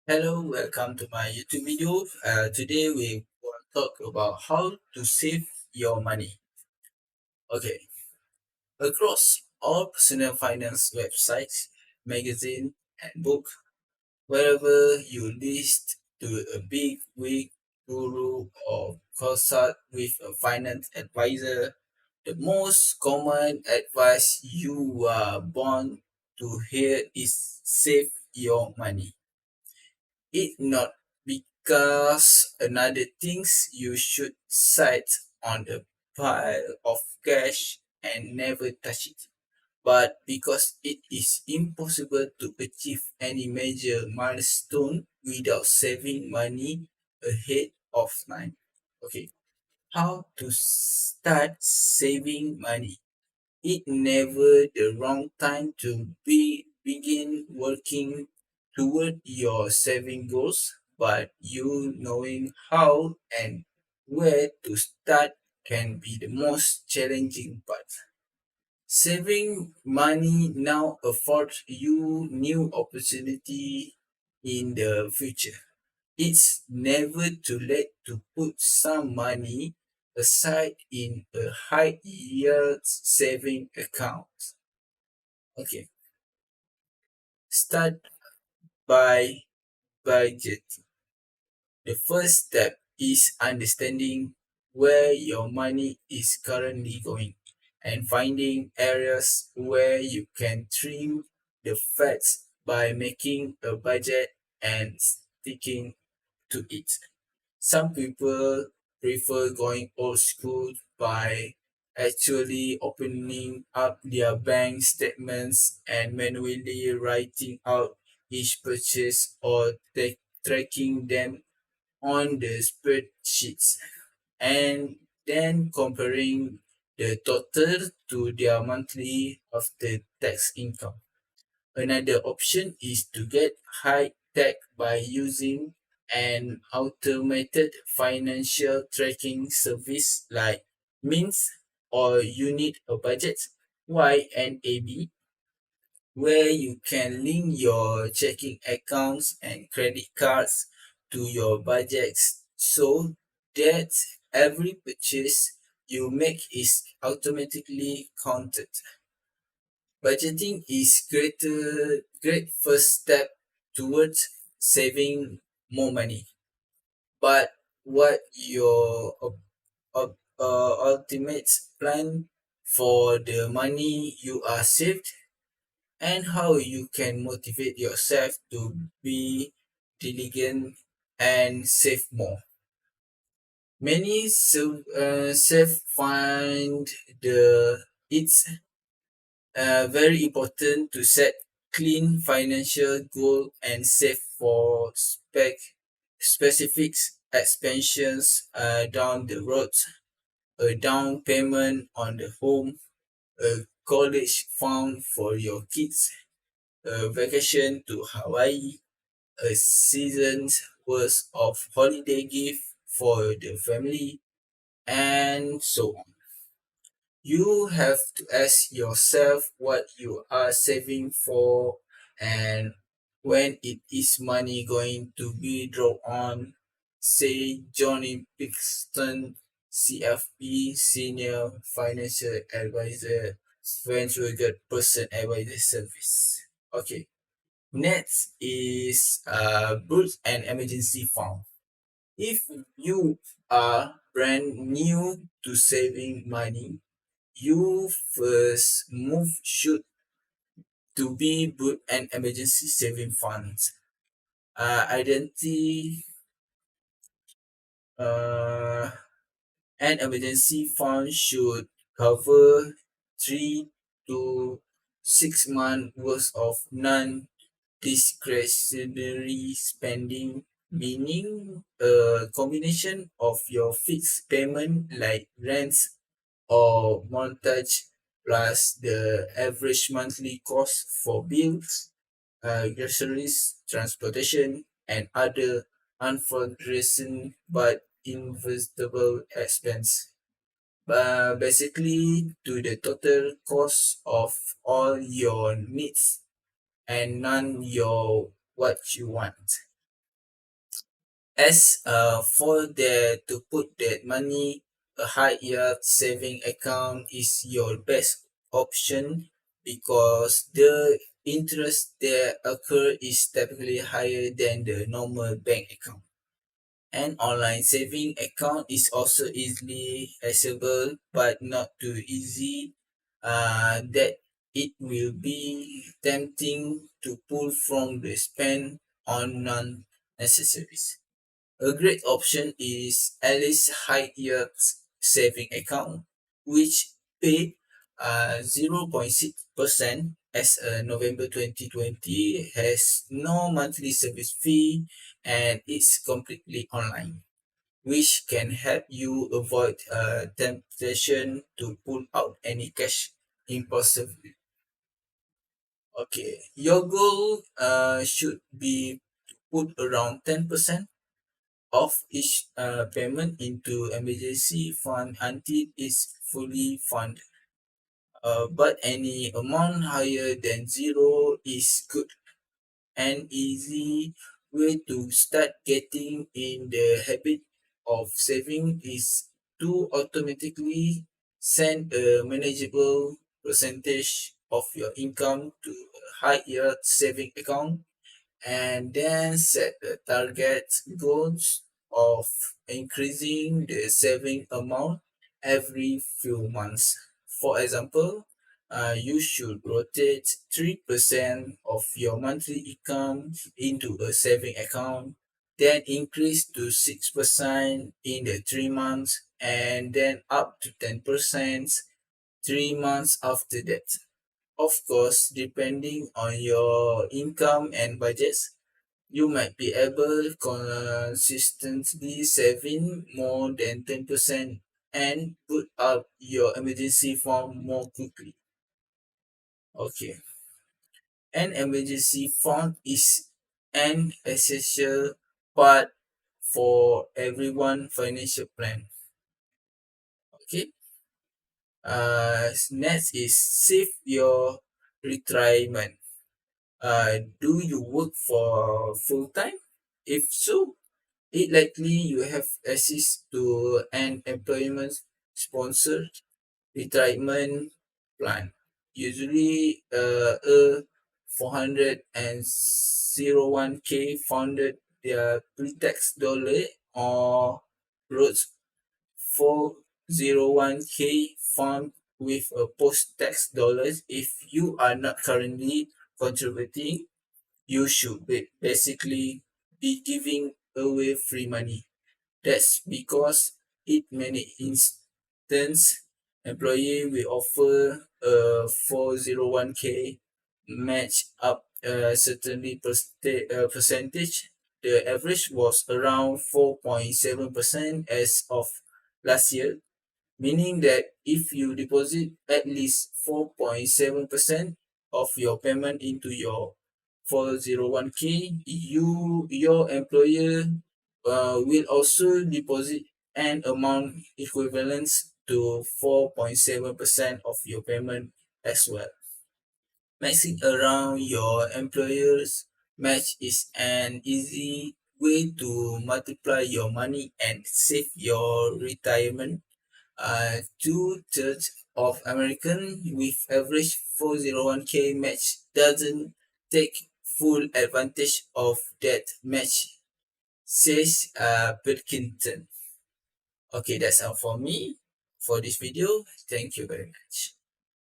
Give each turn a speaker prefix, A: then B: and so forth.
A: Hello, welcome to my YouTube video. Today we will talk about how to save your money. Okay, across all personal finance websites, magazine, and book, wherever you list to a big wig guru or consult with a finance advisor, the most common advice you are born to hear is save your money. It not because another things you should sit on a pile of cash and never touch it, but because it is impossible to achieve any major milestone without saving money ahead of time. Okay, how to start saving money? It never the wrong time to begin working toward your saving goals, but you knowing how and where to start can be the most challenging part. Saving money now affords you new opportunity in the future. It's never too late to put some money aside in a high yield saving account. Okay, start by budget. The first step is understanding where your money is currently going and finding areas where you can trim the fats by making a budget and sticking to it. Some people prefer going old school by actually opening up their bank statements and manually writing out each purchase or tracking them on the spreadsheets and then comparing the total to their monthly after tax income. Another option is to get high tech by using an automated financial tracking service like Mint or you need a budget YNAB, where you can link your checking accounts and credit cards to your budgets so that every purchase you make is automatically counted. Budgeting is great first step towards saving more money. But what your ultimate plan for the money you are saved and how you can motivate yourself to be diligent and save more. Many self find it's very important to set clean financial goal and save for specific expansions down the road, a down payment on the home, a college fund for your kids, a vacation to Hawaii, a season's worth of holiday gift for the family, and so on. You have to ask yourself what you are saving for and when it is money going to be drawn on. Say Johnny Pixton, CFP, Senior Financial Advisor, Venture Person Advisor Service. Okay, next is Boots and Emergency Fund. If you are brand new to saving money, your first move should to be build an emergency saving fund. Identity uh, an emergency fund should cover 3 to 6 months worth of non-discretionary spending, meaning a combination of your fixed payment like rents or mortgage plus the average monthly cost for bills, groceries, transportation, and other unforeseen but investable expense. Basically, to the total cost of all your needs and none your what you want. As for the to put that money, a high yield saving account is your best option because the interest that occur is typically higher than the normal bank account. An online saving account is also easily accessible but not too easy that it will be tempting to pull from the spend on non-necessaries. A great option is Alice High Yield Saving Account, which pay 0.6% as November 2020, has no monthly service fee, and it's completely online, which can help you avoid temptation to pull out any cash impulsively. Okay, your goal should be put around 10% of each payment into emergency fund until it's fully funded. But any amount higher than zero is good. An easy way to start getting in the habit of saving is to automatically send a manageable percentage of your income to a high yield saving account and then set the target goals of increasing the saving amount every few months. For example, you should rotate 3% of your monthly income into a saving account, then increase to 6% in the 3 months, and then up to 10% 3 months after that. Of course, depending on your income and budgets, you might be able consistently saving more than 10% and put up your emergency fund more quickly. Okay. An emergency fund is an essential part for everyone financial plan. Okay. Next is save your retirement. Do you work for full time? If so, it likely you have access to an employment sponsored retirement plan. Usually, a 401k funded their pre-tax dollar or Roth 401k fund with a post-tax dollars. If you are not currently contributing, you should basically be giving away free money. That's because in many instances, employee will offer a 401k match up a certainly percentage. The average was around 4.7% as of last year, meaning that if you deposit at least 4.7% of your payment into your 401k, your employer will also deposit an amount equivalent to 4.7% of your payment as well. Maxing around your employer's match is an easy way to multiply your money and save your retirement. Two-thirds of American with average 401k match doesn't take full advantage of that match, says Pilkington. Okay, that's all for me for this video. Thank you very much.